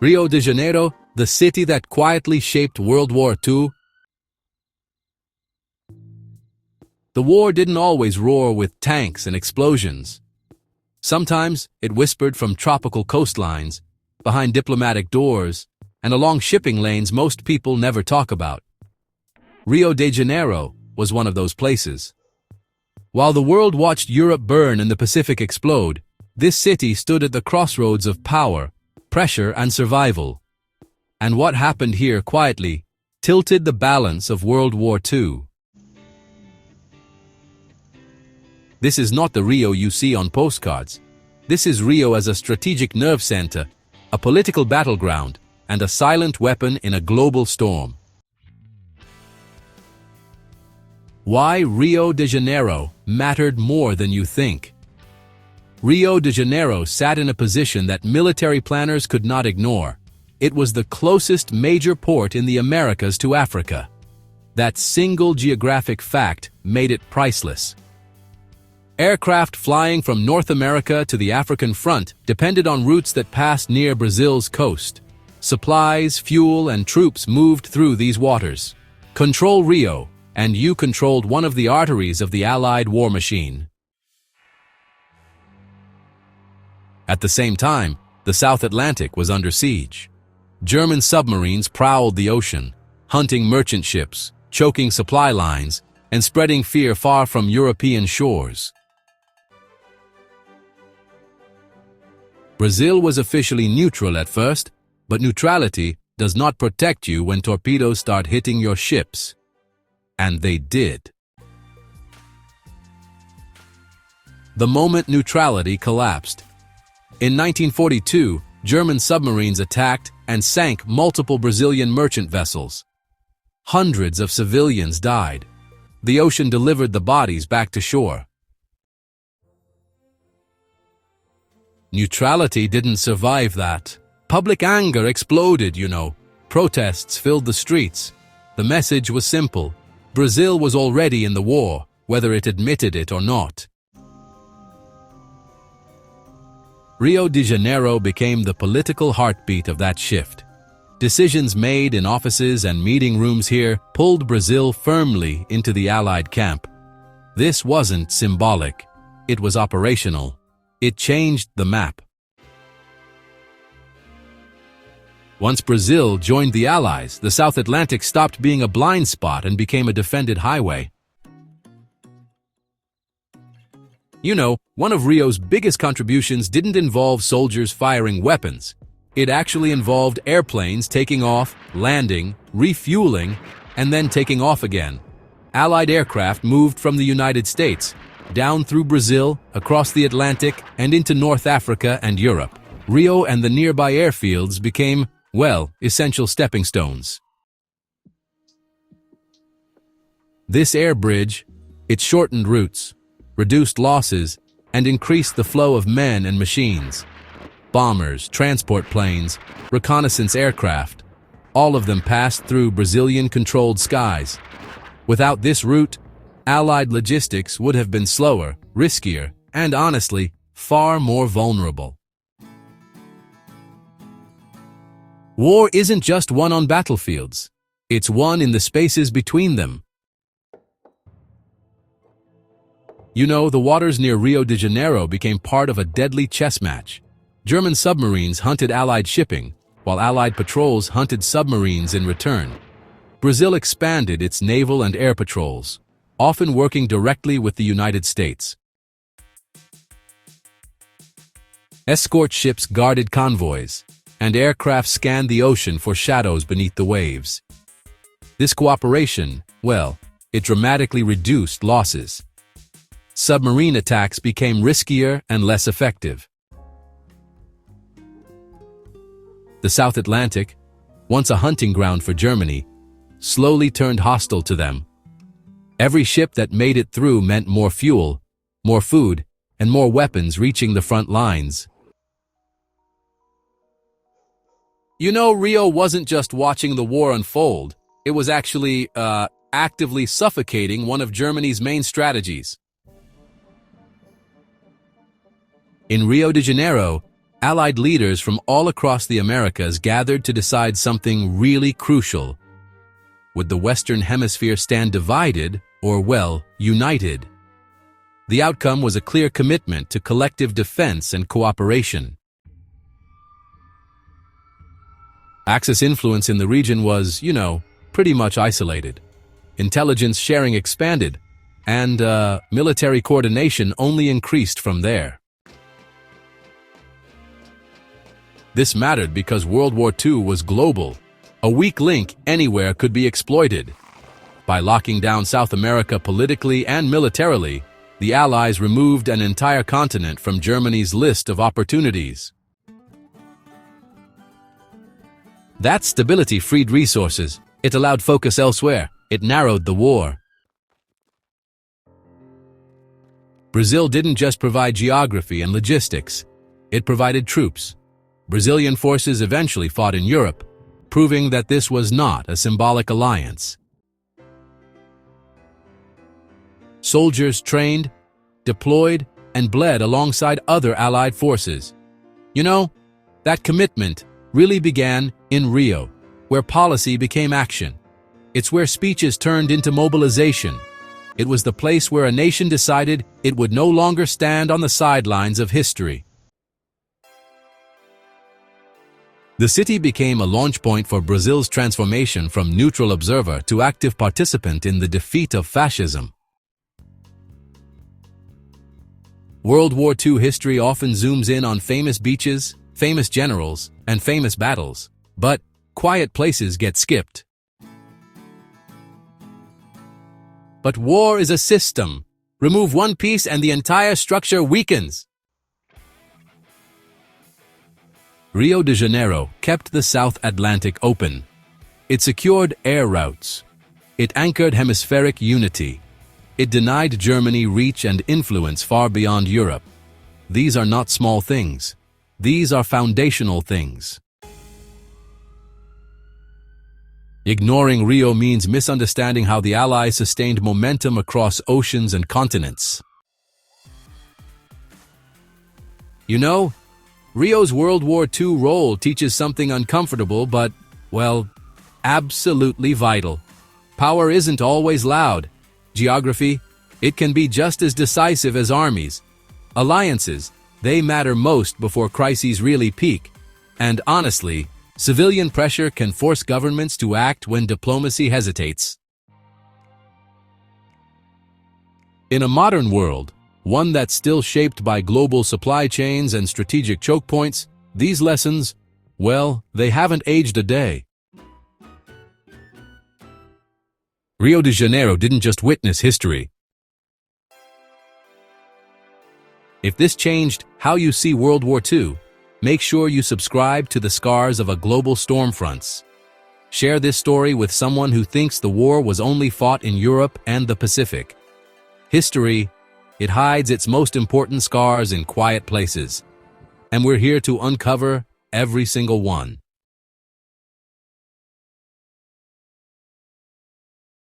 Rio de Janeiro, the city that quietly shaped World War II. The war didn't always roar with tanks and explosions. Sometimes it whispered from tropical coastlines, behind diplomatic doors, and along shipping lanes most people never talk about. Rio de Janeiro was one of those places. While the world watched Europe burn and the Pacific explode, this city stood at the crossroads of power, pressure, and survival. And what happened here quietly tilted the balance of World War II. This is not the Rio you see on postcards. This is Rio as a strategic nerve center, a political battleground, and a silent weapon in a global storm. Why Rio de Janeiro mattered more than you think. Rio de Janeiro sat in a position that military planners could not ignore. It was the closest major port in the Americas to Africa. That single geographic fact made it priceless. Aircraft flying from North America to the African front depended on routes that passed near Brazil's coast. Supplies, fuel, and troops moved through these waters. Control Rio, and you controlled one of the arteries of the Allied war machine. At the same time, the South Atlantic was under siege. German submarines prowled the ocean, hunting merchant ships, choking supply lines, and spreading fear far from European shores. Brazil was officially neutral at first, but neutrality does not protect you when torpedoes start hitting your ships. And they did. The moment neutrality collapsed. In 1942, German submarines attacked and sank multiple Brazilian merchant vessels. Hundreds of civilians died. The ocean delivered the bodies back to shore. Neutrality didn't survive that. Public anger exploded, Protests filled the streets. The message was simple. Brazil was already in the war, whether it admitted it or not. Rio de Janeiro became the political heartbeat of that shift. Decisions made in offices and meeting rooms here pulled Brazil firmly into the Allied camp. This wasn't symbolic. It was operational. It changed the map. Once Brazil joined the Allies, the South Atlantic stopped being a blind spot and became a defended highway. One of Rio's biggest contributions didn't involve soldiers firing weapons. It actually involved airplanes taking off, landing, refueling, and then taking off again. Allied aircraft moved from the United States, down through Brazil, across the Atlantic, and into North Africa and Europe. Rio and the nearby airfields became, essential stepping stones. This air bridge, it shortened routes, reduced losses, and increased the flow of men and machines. Bombers, transport planes, reconnaissance aircraft, all of them passed through Brazilian-controlled skies. Without this route, Allied logistics would have been slower, riskier, and honestly, far more vulnerable. War isn't just won on battlefields. It's won in the spaces between them. The waters near Rio de Janeiro became part of a deadly chess match. German submarines hunted Allied shipping, while Allied patrols hunted submarines in return. Brazil expanded its naval and air patrols, often working directly with the United States. Escort ships guarded convoys, and aircraft scanned the ocean for shadows beneath the waves. This cooperation, it dramatically reduced losses. Submarine attacks became riskier and less effective. The South Atlantic, once a hunting ground for Germany, slowly turned hostile to them. Every ship that made it through meant more fuel, more food, and more weapons reaching the front lines. Rio wasn't just watching the war unfold. It was actually, actively suffocating one of Germany's main strategies. In Rio de Janeiro, Allied leaders from all across the Americas gathered to decide something really crucial. Would the Western Hemisphere stand divided or, well, united? The outcome was a clear commitment to collective defense and cooperation. Axis influence in the region was, pretty much isolated. Intelligence sharing expanded, and military coordination only increased from there. This mattered because World War II was global. A weak link anywhere could be exploited. By locking down South America politically and militarily, the Allies removed an entire continent from Germany's list of opportunities. That stability freed resources. It allowed focus elsewhere. It narrowed the war. Brazil didn't just provide geography and logistics. It provided troops. Brazilian forces eventually fought in Europe, proving that this was not a symbolic alliance. Soldiers trained, deployed, and bled alongside other Allied forces. That commitment really began in Rio, where policy became action. It's where speeches turned into mobilization. It was the place where a nation decided it would no longer stand on the sidelines of history. The city became a launch point for Brazil's transformation from neutral observer to active participant in the defeat of fascism. World War II history often zooms in on famous beaches, famous generals, and famous battles, but quiet places get skipped. But war is a system. Remove one piece and the entire structure weakens. Rio de Janeiro kept the South Atlantic open. It secured air routes. It anchored hemispheric unity. It denied Germany reach and influence far beyond Europe. These are not small things. These are foundational things. Ignoring Rio means misunderstanding how the Allies sustained momentum across oceans and continents. Rio's World War II role teaches something uncomfortable but, well, absolutely vital. Power isn't always loud. Geography, it can be just as decisive as armies. Alliances, they matter most before crises really peak. And honestly, civilian pressure can force governments to act when diplomacy hesitates. In a modern world, one that's still shaped by global supply chains and strategic choke points, these lessons, well, they haven't aged a day. Rio de Janeiro didn't just witness history. If this changed how you see World War II, make sure you subscribe to the Scars of a Global Stormfronts. Share this story with someone who thinks the war was only fought in Europe and the Pacific. History, it hides its most important scars in quiet places. And we're here to uncover every single one.